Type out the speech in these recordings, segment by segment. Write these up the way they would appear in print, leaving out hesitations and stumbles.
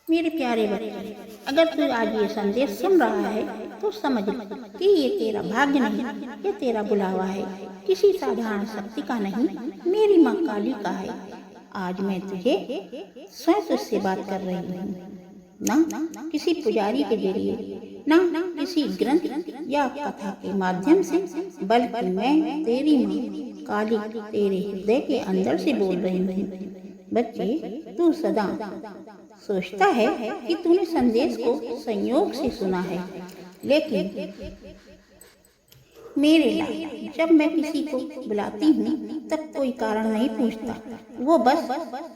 मेरे प्यारे बच्चे, अगर तू आज ये संदेश सुन रहा है तो समझ ले कि ये तेरा भाग्य नहीं, ये तेरा बुलावा है। किसी साधारण शक्ति का नहीं, मेरी माँ काली का है। आज मैं तुझे स्वयं तुझसे बात कर रही हूँ, ना किसी पुजारी के जरिए, ना किसी ग्रंथ या कथा के माध्यम से, बल्कि मैं तेरी माँ काली तेरे हृदय के अंदर से बोल रही हूँ। बच्चे, तू सदा सोचता है कि तूने संदेश को संयोग से सुना है, लेकिन मेरे लाल, जब मैं किसी को बुलाती हूँ तब कोई कारण नहीं पूछता, वो बस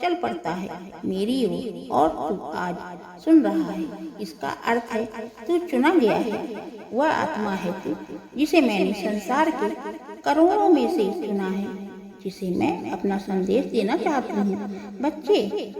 चल पड़ता है मेरी ओर। और तू आज सुन रहा है, इसका अर्थ है तू चुना गया है। वह आत्मा है तू, जिसे मैंने संसार के करोड़ों में से चुना है, जिसे मैं अपना संदेश देना चाहती हूँ। बच्चे,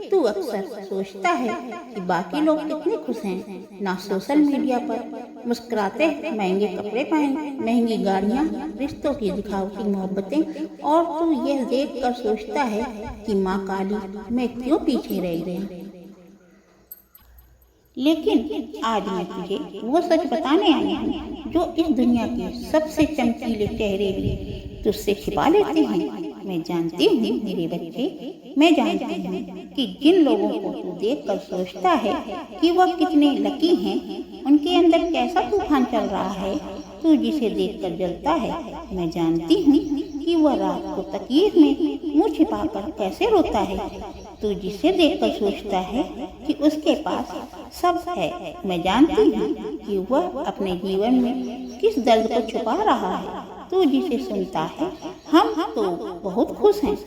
तू अक्सर सोचता है कि बाकी लोग कितने खुश हैं, ना सोशल मीडिया पर मुस्कुराते, महंगे कपड़े पहने, महंगी गाड़ियाँ, रिश्तों की दिखावटी मोहब्बतें, और तू यह देख कर सोचता है कि माँ काली मैं क्यों पीछे रह गई। लेकिन आज मैं तुझे वो सच बताने आई हूँ जो इस दुनिया के सबसे चमकीले चेहरे भी तुझसे छिपा लेते हैं। मैं जानती हूँ मेरे बच्चे, मैं जानती हूँ कि जिन लोगों को तू देखकर सोचता है कि वह कितने लकी हैं, उनके अंदर कैसा तूफान चल रहा है। तू जिसे देखकर जलता है, मैं जानती हूँ कि वह रात को तकिए में मुँह छिपाकर कैसे रोता है। तू जिसे देखकर सोचता है कि उसके पास सब है, मैं जानती हूँ कि वह अपने जीवन में किस दर्द को छुपा रहा है। तू जिसे सुनता है, हम तो बहुत खुश हैं,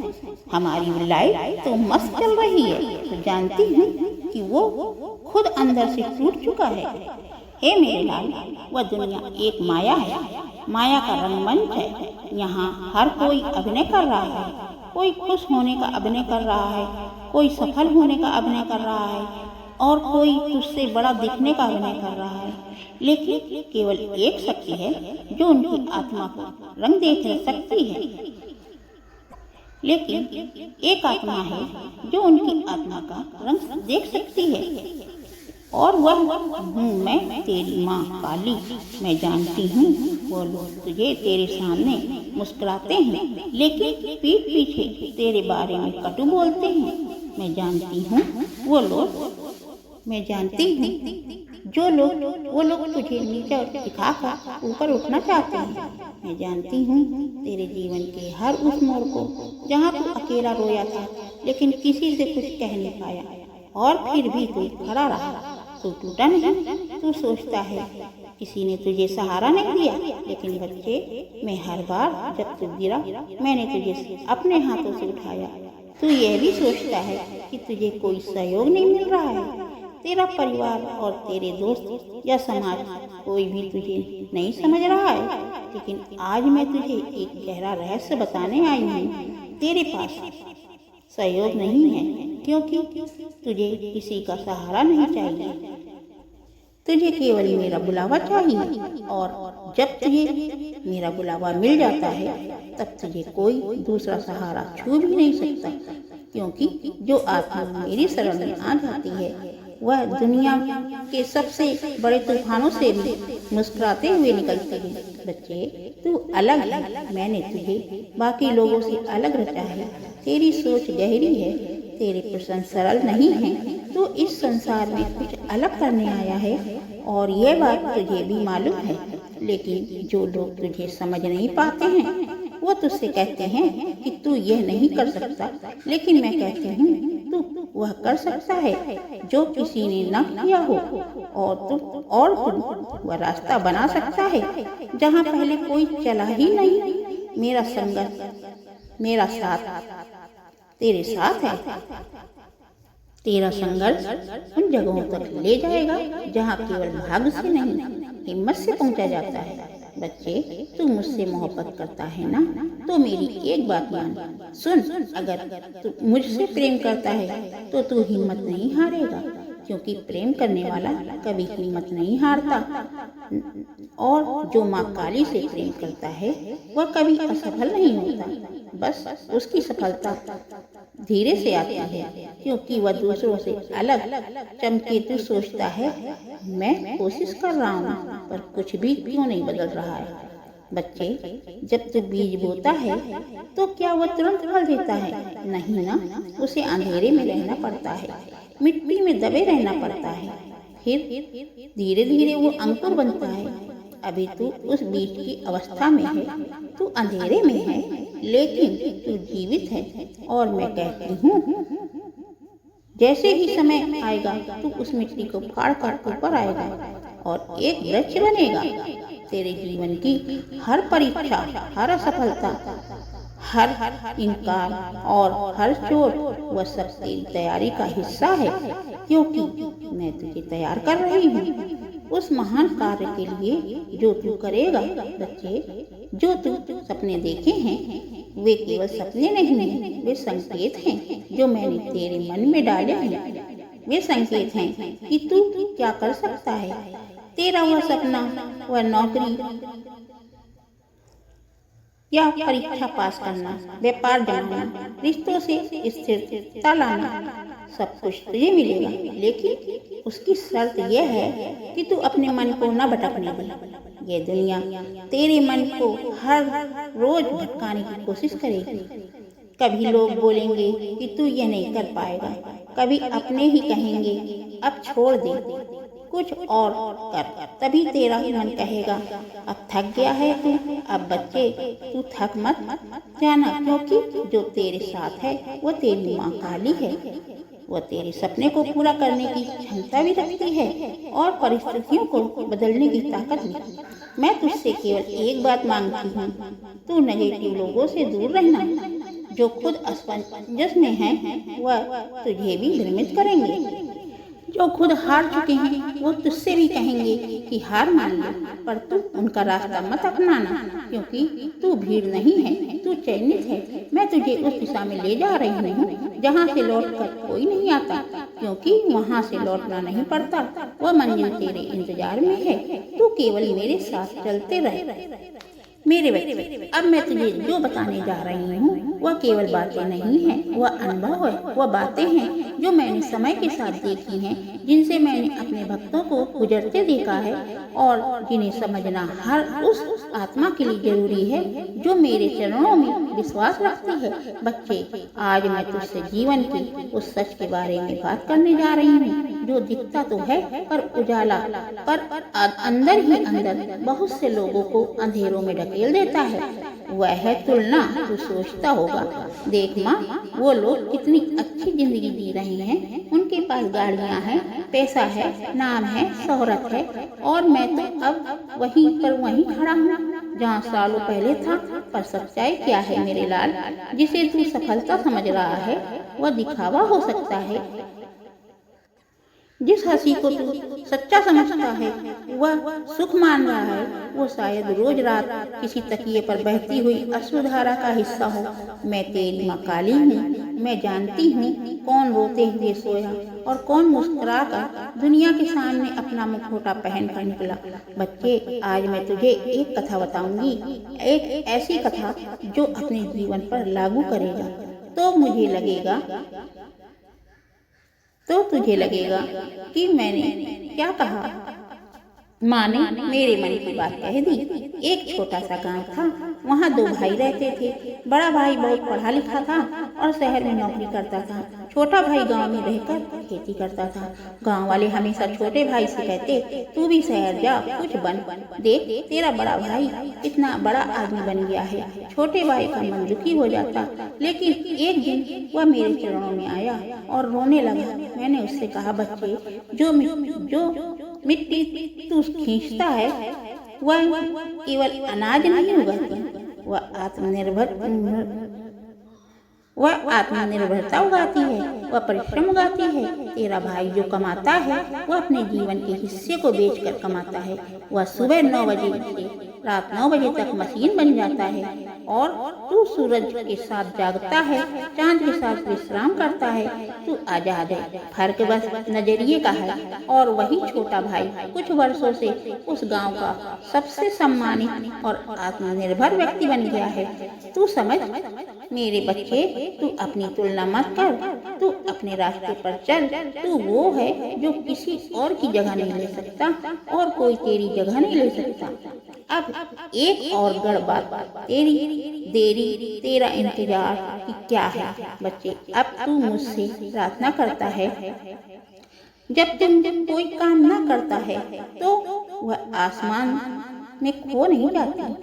हमारी लाइफ तो मस्त चल रही है, तो जानती हूँ कि वो खुद अंदर से टूट चुका है। हे मेरे लाल, वह दुनिया एक माया है, माया का रंगमंच है। यहाँ हर कोई अभिनय कर रहा है, कोई खुश होने का अभिनय कर रहा है, कोई सफल होने का अभिनय कर रहा है, और कोई तुझसे बड़ा दिखने का अभिनय कर रहा है। लेकिन केवल एक शक्ति है जो उनकी आत्मा को रंग देख सकती है। लेकिन एक आत्मा है जो उनकी आत्मा का रंग देख सकती है, और वह हूँ मैं, तेरी माँ काली। मैं जानती हूँ वो लोग तुझे तेरे सामने मुस्कुराते हैं, लेकिन पीठ पीछे तेरे बारे में कटु बोलते हैं। मैं जानती हूँ वो लोग, मैं जानती हूँ वो लोग तुझे नीचे दिखाकर ऊपर उठना चाहते हैं। मैं जानती हूँ तेरे जीवन के हर उस मोड़ को जहाँ तू अकेला रोया था, लेकिन किसी से कुछ कह नहीं पाया, और फिर भी तू खड़ा रहा, तू टूटा नहीं। तू सोचता है किसी ने तुझे सहारा नहीं दिया, लेकिन बच्चे, मैं हर बार जब तू गिरा, मैंने तुझे अपने हाथों से उठाया। तू यह भी सोचता है कि तुझे कोई सहयोग नहीं मिल रहा है, तेरा परिवार और तेरे दोस्त या समाज कोई भी तुझे नहीं समझ रहा है। लेकिन आज मैं तुझे एक गहरा रहस्य बताने आई हूँ। तेरे पास सहयोग नहीं है, क्योंकि तुझे किसी का सहारा नहीं चाहिए, तुझे केवल मेरा बुलावा चाहिए। और जब तुझे मेरा बुलावा मिल जाता है, तब तुझे कोई दूसरा सहारा छू भी नहीं सकता, क्योंकि जो आत्मा मेरी शरण में आ जाती है, वह दुनिया के सबसे बड़े तूफानों से भी मुस्कुराते हुए निकलती है। बच्चे, तू अलग है, मैंने तुझे बाकी लोगों से अलग रचा है। तेरी सोच गहरी है, तेरे प्रश्न सरल नहीं हैं। तू इस संसार में कुछ अलग करने आया है, और यह बात तुझे भी मालूम है। लेकिन जो लोग तुझे समझ नहीं पाते हैं, वो तुझसे कहते हैं कि तू यह नहीं कर सकता, लेकिन मैं कहती हूँ तू वह कर सकता है जो किसी ने न किया हो, और तू वह रास्ता बना सकता है जहाँ पहले कोई चला ही नहीं। मेरा संघर्ष, मेरा साथ तेरे साथ है। तेरा संघर्ष उन जगहों तक ले जाएगा जहाँ केवल भाग्य से नहीं, हिम्मत से पहुँचा जाता है। बच्चे, तू मुझसे मोहब्बत करता है ना, तो मेरी एक बात मान सुन। अगर तू मुझसे प्रेम करता है तो तू हिम्मत नहीं हारेगा, क्योंकि प्रेम करने वाला कभी हिम्मत नहीं हारता। और जो माँ काली से प्रेम करता है, वह कभी असफल नहीं होता। बस उसकी सफलता धीरे से आती है, क्योंकि वह दूसरों से अलग। चमकेतु सोचता है, मैं कोशिश कर रहा हूँ पर कुछ भी क्यों नहीं बदल रहा है। बच्चे, जब तू बीज बोता है तो क्या वह तुरंत फल देता है? नहीं ना, उसे अंधेरे में रहना पड़ता है, मिट्टी में दबे रहना पड़ता है, फिर धीरे धीरे वो अंकुर बनता है। अभी तू उस बीज की अवस्था में है, तू अंधेरे में है, लेकिन तू जीवित है। और मैं कहती हूँ, जैसे ही समय आएगा तू उस मिट्टी को फाड़ कर ऊपर आएगा और एक वृक्ष बनेगा। तेरे जीवन की हर परीक्षा, हर असफलता, हर इनकार और हर चोट, वह सब तेरी तैयारी का हिस्सा है, क्योंकि मैं तुझे तैयार कर रही हूँ उस महान कार्य के लिए जो तू करेगा। बच्चे, जो तू सपने देखे हैं वे केवल सपने नहीं हैं, वे संकेत हैं जो मैंने तेरे मन में डाले हैं। वे संकेत हैं कि तू क्या कर सकता है। तेरा वह सपना, वह नौकरी या परीक्षा पास करना, व्यापार जमाना, रिश्तों से स्थिरता लाना, सब कुछ तुझे मिलेगा, लेकिन उसकी शर्त यह है कि तू अपने मन को न भटकने दे। ये दुनिया तेरे मन को हर रोज भटकाने की कोशिश करेगी। कभी लोग बोलेंगे कि तू ये नहीं कर पाएगा, कभी अपने ही कहेंगे अब छोड़ दे, कुछ और कर। तभी तेरा मन कहेगा अब थक गया है तू। अब बच्चे, तू थक मत जाना, क्योंकि जो तेरे साथ है वो तेरी माँ काली है। वह तेरे सपने को पूरा करने की क्षमता भी रखती है और परिस्थितियों को बदलने की ताकत भी। मैं तुझसे केवल एक बात मांगती हूँ, तू नेगेटिव लोगों से दूर रहना। जो खुद असमंजस में हैं वह तुझे भी भ्रमित करेंगे। जो खुद हार चुके हैं वो तुझसे भी कहेंगे कि हार मान लो, पर तू उनका रास्ता मत अपनाना, क्योंकि तू भीड़ नहीं है, तू चयनित है। मैं तुझे उस दिशा में ले जा रही हूँ जहाँ से लौटकर कोई नहीं आता, क्योंकि वहाँ से लौटना नहीं पड़ता। वह मंजिल तेरे इंतजार में है, तू केवल मेरे साथ चलते रहे। मेरे बच्चे, अब मैं तुझे जो बताने जा रही हूँ वह केवल बातें नहीं हैं, वह अनुभव है। वह बातें हैं जो मैंने समय के साथ देखी हैं, जिनसे मैंने अपने भक्तों को गुजरते देखा है और जिन्हें समझना हर उस आत्मा के लिए जरूरी है जो मेरे चरणों में विश्वास रखती है। बच्चे, आज मैं तुझसे जीवन की उस सच के बारे में बात करने जा रही हूँ जो दिखता तो है पर उजाला, पर अंदर ही अंदर बहुत से लोगों को अंधेरों में ढकेल देता है। वह है तुलना। तू सोचता होगा, देख माँ, वो लोग कितनी अच्छी जिंदगी जी रहे हैं, उनके पास गाड़ियाँ हैं, पैसा है, नाम है, शोहरत है, और मैं तो अब वहीं खड़ा हूँ जहाँ सालों पहले था। पर सच्चाई क्या है मेरे लाल? जिसे तू सफलता समझ रहा है वह दिखावा हो सकता है। जिस हंसी को तू सच्चा समझता है, वह सुख मान रहा है, वो शायद रोज रात किसी तकिए पर बहती हुई अश्रुधारा का हिस्सा हो। मैं तेरी माँ काली हूँ। मैं जानती हूँ कौन रोते हुए सोया और कौन मुस्कुरा कर दुनिया के सामने अपना मुखौटा पहन कर निकला। बच्चे, आज मैं तुझे एक कथा बताऊंगी, एक ऐसी कथा जो अपने जीवन पर लागू करेगा तो तुझे लगेगा कि मैंने क्या कहा। माँ ने मेरे मन की बात कह दी। एक छोटा सा गांव था, वहाँ दो भाई रहते थे। बड़ा भाई बहुत पढ़ा लिखा था और शहर में नौकरी करता था। छोटा भाई गांव में रहकर खेती करता था। गांव वाले हमेशा छोटे भाई से कहते, तू भी शहर जा, कुछ बन, देख तेरा बड़ा भाई इतना बड़ा आदमी बन गया है। छोटे भाई का मन दुखी हो जाता, लेकिन एक दिन वह मेरे चरणों में आया और रोने लगा। मैंने उससे कहा, बच्चे, जो मिट्टी तू खींचता है वह केवल अनाज नहीं उगाती, वह आत्मनिर्भरता उगाती है, वह परिश्रम उगाती है। तेरा भाई जो कमाता है वह अपने जीवन के हिस्से को बेचकर कमाता है। वह सुबह 9 बजे से रात 9 बजे तक मशीन बन जाता है। और तू सूरज के साथ जागता है, चांद के साथ विश्राम करता है। तू आजाद है, फर्क बस नजरिए का है। और वही छोटा भाई कुछ वर्षों से उस गांव का सबसे सम्मानित और आत्मनिर्भर व्यक्ति बन गया है। तू समझ मेरे बच्चे, तू अपनी तुलना मत कर, तू अपने रास्ते पर चल। तू वो है जो किसी और की जगह नहीं ले सकता और कोई तेरी जगह नहीं ले सकता। अब एक और गड़बड़, तेरी देरी, तेरा इंतजार कि क्या है बच्चे। अब तू मुझसे प्रार्थना करता है। जब तुम कोई काम ना करता है तो वह आसमान में खो नहीं जाती।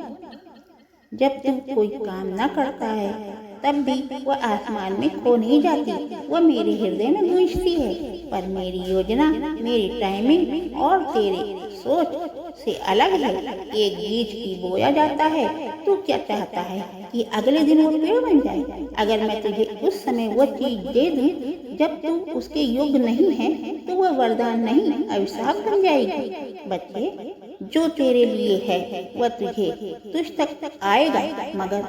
जब तुम कोई काम ना करता है तब भी वह आसमान में खो नहीं जाती, वह मेरे हृदय में गूंजती है। पर मेरी योजना, मेरी टाइमिंग और तेरे सोच से अलग है। एक बीज की बोया जाता है, तू क्या चाहता है कि अगले दिन वो पेड़ बन जाए? अगर मैं तुझे उस समय वो चीज दे दूं जब तू उसके योग्य नहीं है तो वह वरदान नहीं, अभिशाप बन जाएगी। बच्चे, जो तेरे लिए है वह तुझ तक आएगा, मगर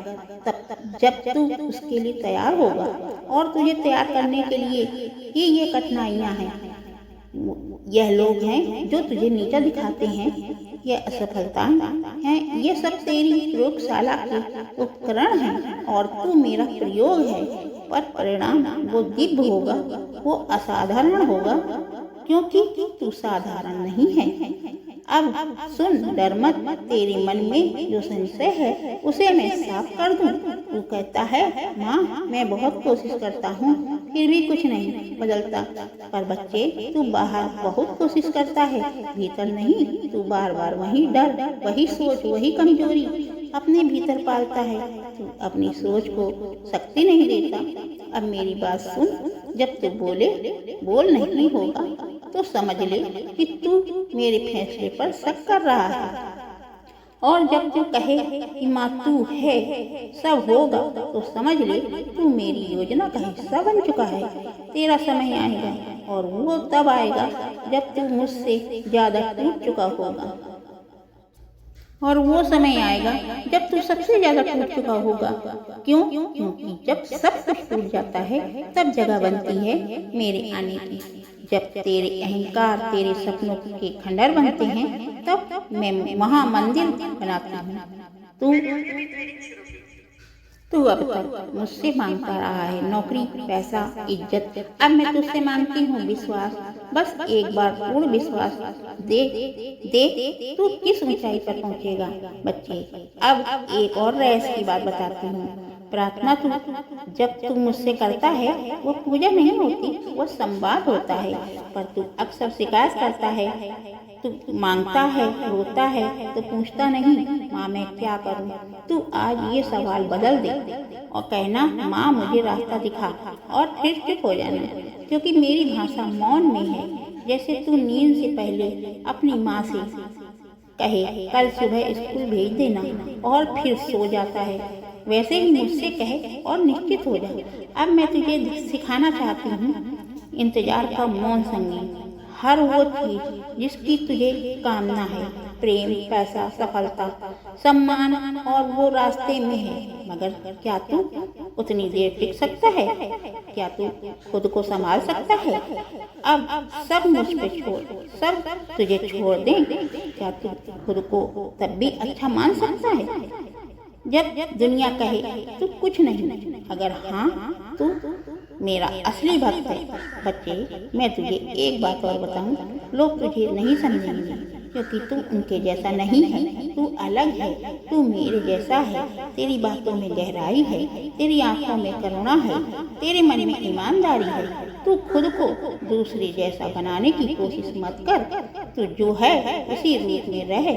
तब जब तू उसके लिए तैयार होगा। और तुझे तैयार करने के लिए ही ये कठिनाइयां हैं। यह लोग हैं जो तुझे नीचा दिखाते हैं, यह असफलता हैं, ये सब तेरी प्रयोगशाला के उपकरण हैं और तू मेरा प्रयोग है। पर परिणाम वो दिव्य होगा, वो असाधारण होगा, क्योंकि तू साधारण नहीं है। अब सुन, डर मत। तेरे मन में जो संशय है उसे मैं साफ कर दूं। तू कहता है, माँ मैं बहुत कोशिश करता हूँ फिर भी कुछ नहीं बदलता। पर बच्चे, तू बाहर बहुत कोशिश करता है, भीतर नहीं। तू बार बार वही डर, वही सोच, वही कमजोरी अपने भीतर पालता है। तू अपनी सोच को शक्ति नहीं देता। अब मेरी बात सुन, जब तू बोल नहीं होगा तो समझ ले कि तू मेरे फैसले पर शक कर रहा है। और जब तू कहे कि माँ तू है, सब होगा, तो समझ ले तू मेरी योजना का हिस्सा बन चुका है। तेरा समय आएगा और वो तब आएगा जब तू मुझसे ज्यादा टूट चुका होगा। और वो समय आएगा जब तू सबसे ज्यादा टूट चुका होगा। क्यों? क्योंकि जब सब कुछ टूट जाता है तब जगह बनती है मेरे आने की। जब तेरे अहंकार, तेरे सपनों के खंडर बनते हैं तब मैं महामंदिर बनाती हूँ। तू अब तक मुझसे मांगता रहा है नौकरी, पैसा, इज्जत। अब मैं तुझसे मांगती हूँ विश्वास। बस एक बार पूर्ण विश्वास दे तू किस ऊंचाई पर पहुँचेगा। बच्चे, अब एक और रहस्य की बात बताती हूँ। प्रार्थना जब तू मुझसे करता है वो पूजा नहीं होती, वो संवाद होता है। पर तू अक्सर शिकायत करता है, तू मांगता है, रोता है तो पूछता नहीं, माँ मैं क्या करूँ। तू आज ये सवाल बदल दे और कहना, माँ मुझे रास्ता दिखा, और फिर चुप हो जाना, क्योंकि मेरी भाषा मौन में है। जैसे तू नींद से पहले अपनी माँ से कहे कल सुबह स्कूल भेज देना और फिर सो जाता है, वैसे ही मुझसे कहे और निश्चित हो जाए। अब मैं तुझे सिखाना चाहती हूँ इंतजार का मौन संगीत। हर वो चीज जिसकी तुझे कामना है, प्रेम, पैसा, सफलता, सम्मान, और वो रास्ते में है। मगर क्या तू उतनी देर टिक सकता है? क्या तू खुद को संभाल सकता है? अब सब मुझ पे छोड़, सब तुझे छोड़ दे। क्या तू खुद को तब भी अच्छा मान सकता है जब दुनिया कहे तू कुछ नहीं? अगर हाँ, तू मेरा असली भक्त है। बच्चे, मैं तुझे एक बात और बताऊं, लोग तुझे नहीं समझेंगे क्योंकि तू उनके जैसा नहीं है। तू अलग है, तू मेरे जैसा है। तेरी बातों में गहराई है, तेरी आंखों में करुणा है, तेरे मन में ईमानदारी है। तू खुद को दूसरे जैसा बनाने की कोशिश मत कर। तू जो है उसी रूप में रह,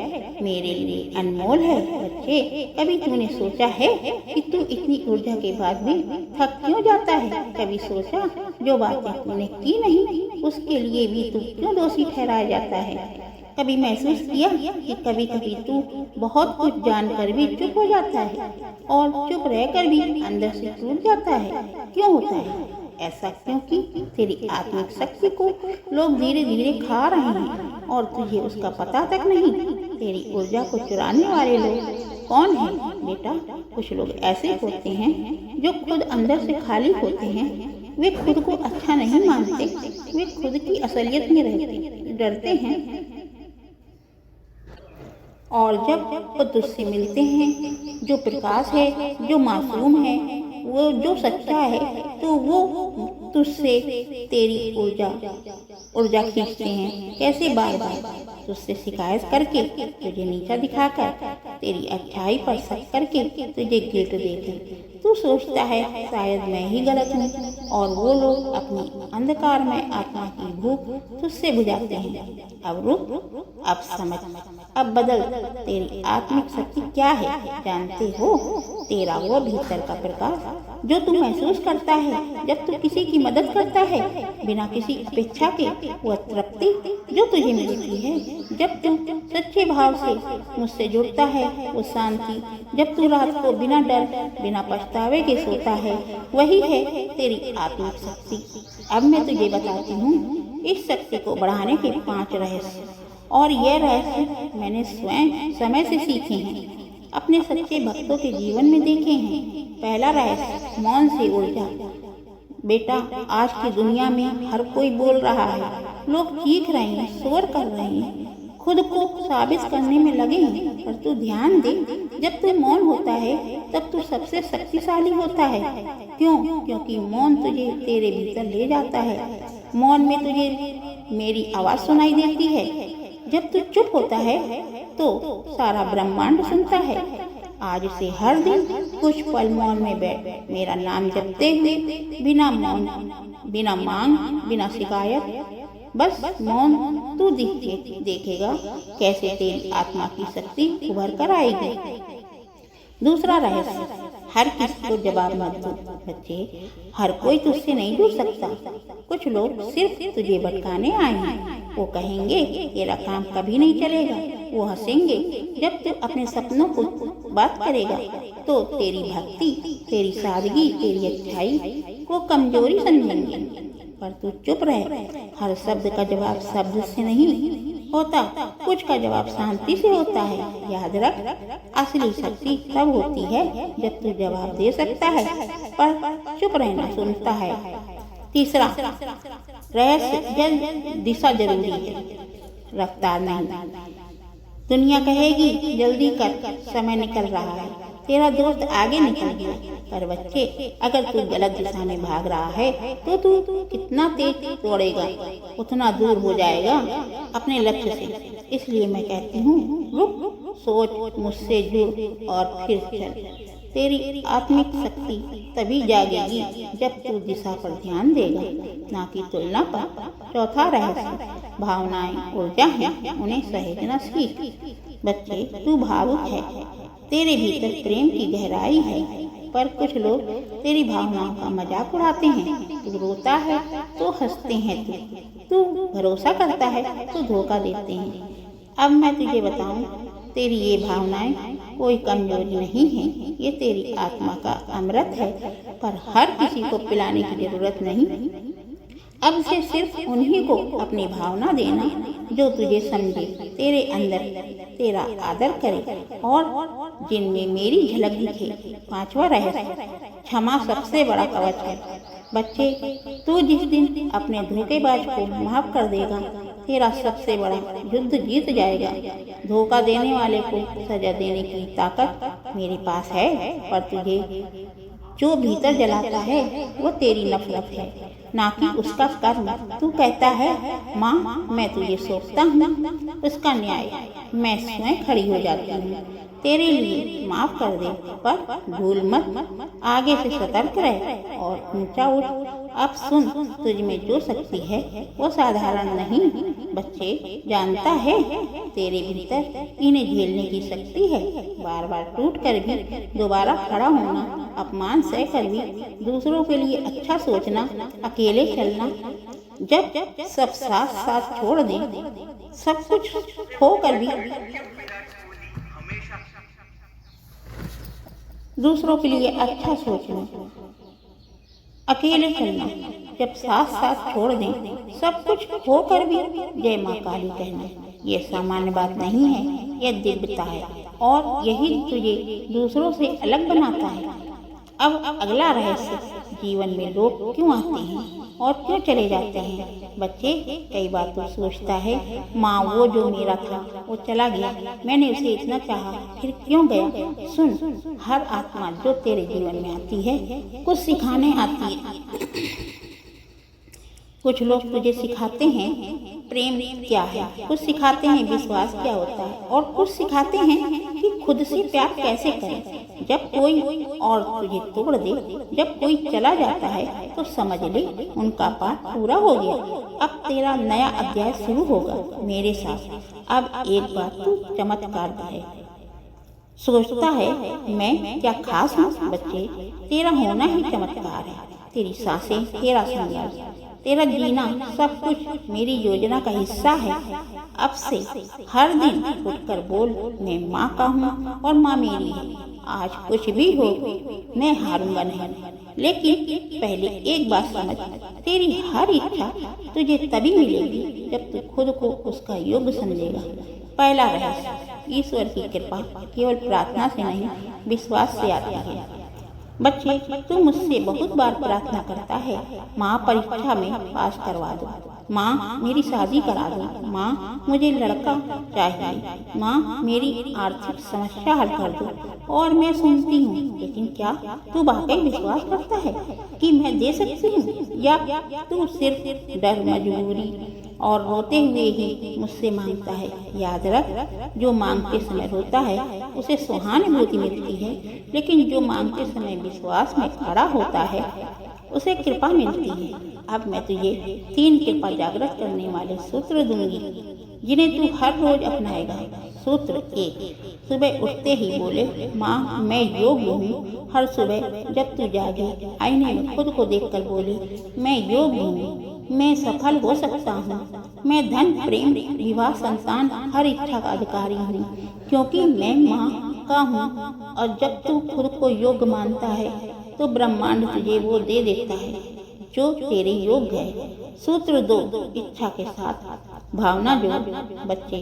मेरे लिए अनमोल है। बच्चे, कभी तूने सोचा है कि तू इतनी ऊर्जा के बाद भी थक क्यों जाता है? कभी सोचा जो बातें तूने की नहीं उसके लिए भी तू क्यों दोषी ठहराया जाता है? कभी महसूस किया कि कभी कभी तू बहुत कुछ जानकर भी चुप हो जाता है और चुप रहकर भी अंदर से टूट जाता है? क्यों होता है ऐसा? क्योंकि तेरी आत्मिक शक्ति को लोग धीरे धीरे खा रहे हैं और तुझे उसका पता तक नहीं। तेरी ऊर्जा को चुराने वाले लोग कौन हैं बेटा? कुछ लोग ऐसे होते हैं जो खुद अंदर से खाली होते हैं। वे खुद को अच्छा नहीं मानते, वे खुद की असलियत में डरते हैं, और जब वो तुझसे मिलते हैं जो प्रकाश है, जो मासूम है, वो जो सच्चा है, तो वो तुझसे तेरी ऊर्जा खींचते हैं। कैसे? बार बार तुझसे शिकायत करके, तुझे नीचा दिखाकर, तेरी अच्छाई पर शक करके तुझे गिल्ट देते। तू सोचता है शायद मैं ही गलत हूँ, और वो लोग अपनी अंधकार में आत्मा की भूख तुझसे बुझाते हैं। अब रुक, अब समझ, अब बदल। तेरी आत्मिक शक्ति क्या है जानते हो? तेरा वो भीतर का प्रकाश जो तू महसूस करता है जब तू किसी की मदद करता है बिना किसी अपेक्षा के, वह तृप्ति जो तुझे मिलती है जब तू सच्चे भाव से मुझसे जुड़ता है, वो शांति जब तू रात को बिना डर बिना पछतावे के सोता है, वही है तेरी आत्मिक शक्ति। अब मैं तुझे बताती हूँ इस शक्ति को बढ़ाने के 5 रहस्य, और यह रहस्य मैंने स्वयं समय से सीखे हैं, अपने सच्चे भक्तों के जीवन में देखे हैं। पहला रहस्य, मौन से ऊर्जा। बेटा, आज की दुनिया में हर कोई बोल रहा है, लोग चीख रहे हैं, शोर कर रहे हैं, खुद को साबित करने में लगे हैं, पर तू ध्यान दे, जब तू मौन होता है तब तू सबसे शक्तिशाली होता है। क्यों? क्योंकि मौन तुझे तेरे भीतर ले जाता है। मौन में तुझे मेरी आवाज़ सुनाई देती है। जब तू चुप होता है तो सारा ब्रह्मांड सुनता है। आज से हर दिन कुछ पल मौन में बैठ मेरा नाम जपते हुए, बिना मांग, बिना शिकायत, बस मौन। तू देखेगा कैसे तेरी आत्मा की शक्ति उभर कर आएगी। दूसरा रहस्य, हर किसी को जवाब मत दो। बच्चे, हर कोई तुझसे नहीं जुड़ सकता। कुछ लोग सिर्फ तुझे भटकाने आए हैं। वो कहेंगे तेरा काम कभी नहीं चलेगा। वो हंसेंगे जब तू अपने सपनों को बात करेगा, तो तेरी भक्ति, तेरी सादगी, तेरी अच्छाई को कमजोरी समझेंगे। पर तू चुप रहे। हर शब्द का जवाब शब्द से नहीं होता, कुछ का जवाब शांति से होता है। याद रख, असली शक्ति तब होती है जब तू जवाब दे सकता है पर चुप रहना सुनता है। तीसरा रहस्य, दिशा जरूरी है, रफ्तार नहीं। दुनिया कहेगी जल्दी कर, समय निकल रहा है, तेरा दोस्त आगे निकल गया। पर बच्चे, अगर तू गलत दिशा में भाग रहा है तो तू कितना तेज दौड़ेगा, उतना दूर हो जाएगा अपने लक्ष्य से। इसलिए मैं कहती हूँ, रुक, सोच, मुझसे जुड़ और फिर चल। तेरी आत्मिक शक्ति तभी जागेगी जब तू दिशा पर ध्यान देगा, ना कि तुलना पर। चौथा रहस्य, भावनाएं ऊर्जा हैं, उन्हें सहेजना सीख। बच्चे, तू भावुक है, तेरे भीतर प्रेम की गहराई है, पर कुछ लोग तेरी भावनाओं का मजाक उड़ाते हैं। तू रोता है तो हंसते हैं, तू भरोसा करता है तो धोखा देते हैं। अब मैं तुझे बताऊं, तेरी ये भावनाएं कोई कमजोरी नहीं है, ये तेरी आत्मा का अमृत है, पर हर किसी को पिलाने की जरूरत नहीं। अब से सिर्फ उन्हीं को अपनी भावना देना जो तुझे समझे, तेरे अंदर तेरा आदर करे और जिनमें मेरी झलक दिखे। पांचवा रहस्य, क्षमा सबसे बड़ा कवच है। बच्चे, तू जिस दिन अपने धोखेबाज को माफ कर देगा, तेरा सबसे बड़ा युद्ध जीत जाएगा। धोखा देने वाले को सजा देने की ताकत मेरे पास है, पर तुझे जो भीतर जलाता है वो तेरी नफरत है, ना कि उसका कर्म। तू कहता है, माँ मैं तुझे सौंपता हूँ उसका न्याय, मैं स्वयं खड़ी हो जाती हूँ तेरे लिए, माफ कर दे। पर भूल मत, आगे से सतर्क रह और ऊंचा उठ। अब सुन, तुझ में जो शक्ति है वो साधारण नहीं। बच्चे, जानता है तेरे भीतर इन्हें झेलने की शक्ति है। बार बार टूट कर भी दोबारा खड़ा होना, अपमान सह कर भी दूसरों के लिए अच्छा सोचना, अकेले चलना, जब सब साथ साथ छोड़ दें, सब कुछ खोकर भी दूसरों के लिए अच्छा सोचना, अकेले चलना, जब साथ साथ छोड़ दें, सब कुछ खोकर भी जय माँ काली कहना। ये सामान्य बात नहीं है, यह दिव्यता है और यही तुझे दूसरों से अलग बनाता है। अब अगला रहस्य, जीवन में लोग क्यों आते हैं और क्यों चले जाते हैं। बच्चे, कई बार तो सोचता है, माँ वो जो मेरा था वो चला गया, मैंने उसे इतना चाहा, फिर क्यों गया। सुन, हर आत्मा जो तेरे जीवन में आती है कुछ सिखाने आती है। कुछ लोग तुझे सिखाते हैं प्रेम क्या है, कुछ सिखाते हैं विश्वास क्या होता है, और कुछ सिखाते हैं कि खुद से प्यार कैसे करें। जब कोई और तुझे तोड़ दे, जब कोई चला जाता है, तो समझ ले उनका पाठ पूरा हो गया। अब तेरा नया अध्याय शुरू होगा मेरे साथ। अब एक बात तू चमत्कार है, सोचता है मैं क्या खास हूँ। बच्चे, तेरा होना ही चमत्कार है। तेरी सांसें, तेरा संघर्ष, तेरा जीना, सब कुछ मेरी योजना का हिस्सा है। अब से हर दिन उठकर बोल, मैं माँ का हूँ और माँ मेरी है। आज कुछ भी हो, मैं हारूंगा नहीं। लेकिन पहले एक बात समझ, तेरी हर इच्छा तुझे तभी मिलेगी जब तू खुद को उसका योग्य समझेगा। पहला रहस्य, ईश्वर की कृपा केवल प्रार्थना से नहीं, विश्वास से आती है। बच्चे, तू मुझसे बहुत बार प्रार्थना करता है, माँ परीक्षा में पास करवा दो, माँ मेरी शादी करा दो, माँ मुझे लड़का चाहिए, माँ मेरी आर्थिक समस्या हल कर दो। और मैं सुनती हूँ, लेकिन क्या तू वाकई विश्वास करता है कि मैं दे सकती हूँ, या तू सिर्फ डर, मजबूरी और रोते हुए ही मुझसे मांगता है। याद रख, जो मांगते समय रोता है उसे सहानुभूति मिलती है, लेकिन जो मांगते समय विश्वास में खड़ा होता है उसे कृपा मिलती है। अब मैं तुझे 3 कृपा जागृत करने वाले सूत्र दूंगी, जिन्हें तू हर रोज अपनाएगा। सूत्र 1, सुबह उठते ही बोले, माँ मैं योग्य हूँ। हर सुबह जब तू जागे, आईने में खुद को देखकर बोले, मैं योग्य हूँ, मैं सफल हो सकता हूँ, मैं धन, प्रेम, विवाह, संतान, हर इच्छा का अधिकारी हूँ, क्योंकि मैं माँ का हूँ। और जब तू खुद को योग्य मानता है तो ब्रह्मांड तुझे वो दे देता है जो तेरे योग्य है। सूत्र 2, इच्छा के साथ भावना जोड़। बच्चे,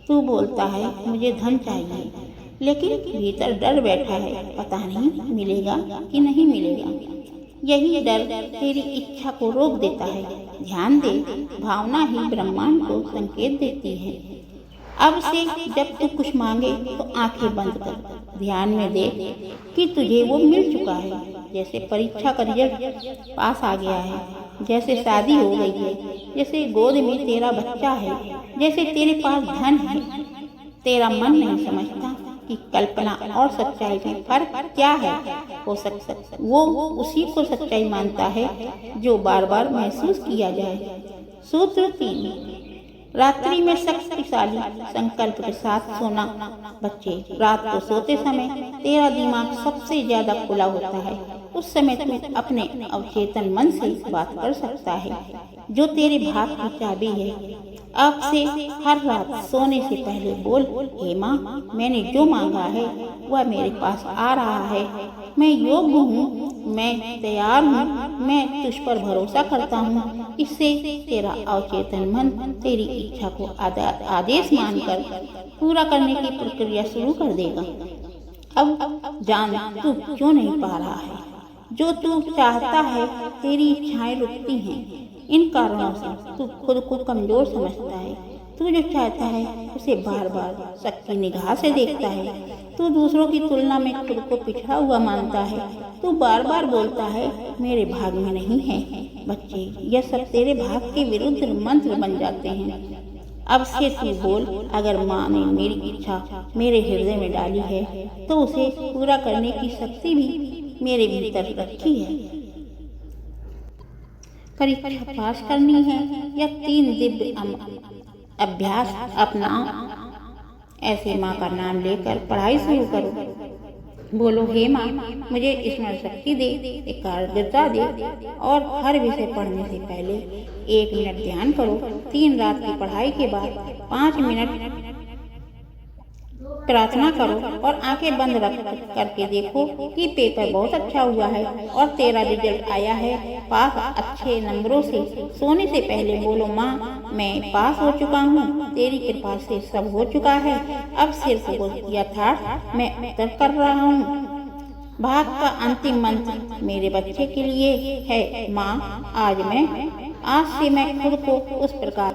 तू बोलता है मुझे धन चाहिए, लेकिन भीतर डर बैठा है, पता नहीं मिलेगा कि नहीं मिलेगा। यही डर तेरी इच्छा को रोक देता है। ध्यान दे, भावना ही ब्रह्मांड को संकेत देती है। अब से जब तू कुछ मांगे तो आंखें बंद कर, ध्यान में दे कि तुझे वो मिल चुका है। जैसे परीक्षा का रिजल्ट पास आ गया है, जैसे शादी हो गई है, जैसे गोद में तेरा बच्चा है, जैसे तेरे पास धन है। तेरा मन नहीं समझता कि कल्पना और सच्चाई में फर्क क्या है। हो सकता वो उसी को सच्चाई मानता है जो बार बार महसूस किया जाए। सूत्र 3, रात्रि में शक्तिशाली संकल्प के साथ सोना। बच्चे, रात को सोते समय तेरा दिमाग सबसे ज्यादा खुला होता है। उस समय तू अपने अवचेतन मन से बात कर सकता है, जो तेरे भाग की चाबी है। अब से हर रात सोने से पहले बोल, हे माँ, मैंने जो मांगा है वह मेरे पास आ रहा है। मैं योग्य हूँ, मैं तैयार हूँ, मैं तुझ पर भरोसा करता हूँ। इससे तेरा अवचेतन मन तेरी इच्छा को आदेश मानकर पूरा करने की प्रक्रिया शुरू कर देगा। अब जान तू क्यों नहीं पा रहा है। जो तू चाहता है, तेरी इच्छाएं रुकती हैं। इन कारणों से तू खुद को कमजोर समझता है। तू जो चाहता है उसे बार बार शक की निगाह से देखता है। तू दूसरों की तुलना में खुद को पिछड़ा हुआ मानता है। तू बार बार बोलता है, मेरे भाग में नहीं है। बच्चे, यह सब तेरे भाग के विरुद्ध मंत्र बन जाते हैं। अब से तू बोल, अगर माँ ने मेरी इच्छा मेरे हृदय में डाली है तो उसे पूरा करने की शक्ति भी मेरे भीतर रखी है। परीक्षा पास करनी है या 3 दिव्य अभ्यास अपनाओ। ऐसे माँ का नाम लेकर पढ़ाई शुरू करो। बोलो, हे माँ, मुझे स्मरण शक्ति दे, एकाग्रता दे, और हर विषय पढ़ने से पहले 1 मिनट ध्यान करो। 3 रात की पढ़ाई के बाद 5 मिनट प्रार्थना करो और आंखें बंद रख करके देखो कि पेपर बहुत अच्छा हुआ है और तेरा रिजल्ट आया है पास अच्छे नंबरों से। सोने से पहले बोलो, माँ मैं पास हो चुका हूँ, तेरी कृपा से सब हो चुका है, अब सिर्फ वो यथार्थ मैं उत्तर कर रहा हूँ। भाग का अंतिम मंत्र मेरे बच्चे के लिए है, माँ आज से मैं खुद को उस प्रकार